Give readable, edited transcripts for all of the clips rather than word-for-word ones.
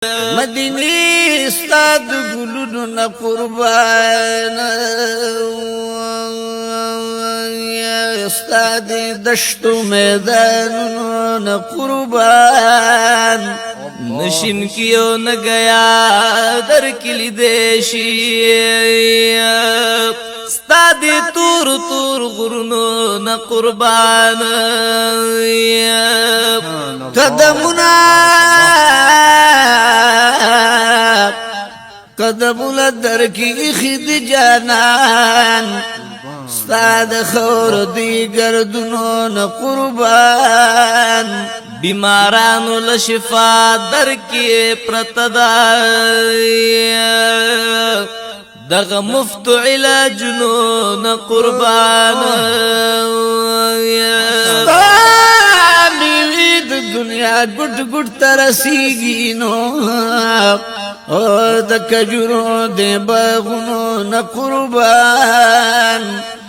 مدینی استاد گلونو نا قربان استاد دشتو میدانو نا قربان نشین کیو نگیا در کلی دیشی استاد تور تور غرونو نا قربان قدمنا قدمنا درکی خید جانان استاد خور دی گردنون قربان بیمارانو لشفا درکی پرتدائی دغ مفت علاجنون قربان دنیا گٹ گٹ ترسیگی نو د کجورو د باغونو نا قربان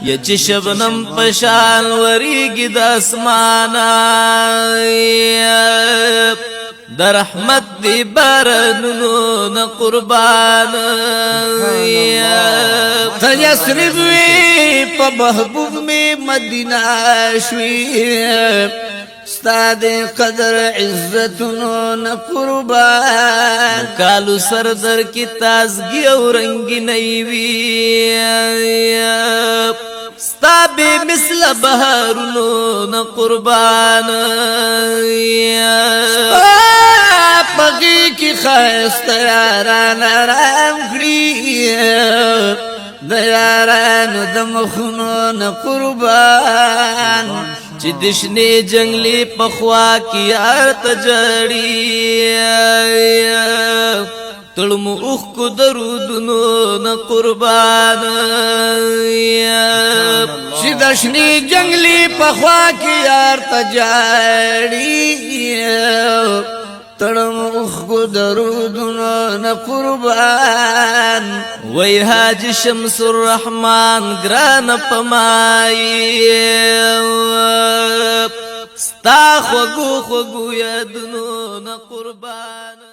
یا چې شبنم پشان وریگی د اسمانا در رحمت دی بارنونو نا قربان تجسرب وی پا محبوب میں مدینہ شوی استاد قدر عزتونو نا قربان کالو سردر کی تازگی او رنگی نیوی استاد مثل بہارونو نا قربان پاکی کی خواست یاران آرام کری دیاران دمخونو نا قربان چی دشنی جنگلی پخوا کی آرت جڑی تلمو اخ کو درودنو نا قربان چی دشنی جنگلی پخوا کی آرت جڑی تلمو اخ کو درودنو نا قربان وی حاج شمس الرحمن گران پمائی ستا خوگو خوگو یادنو نا قربان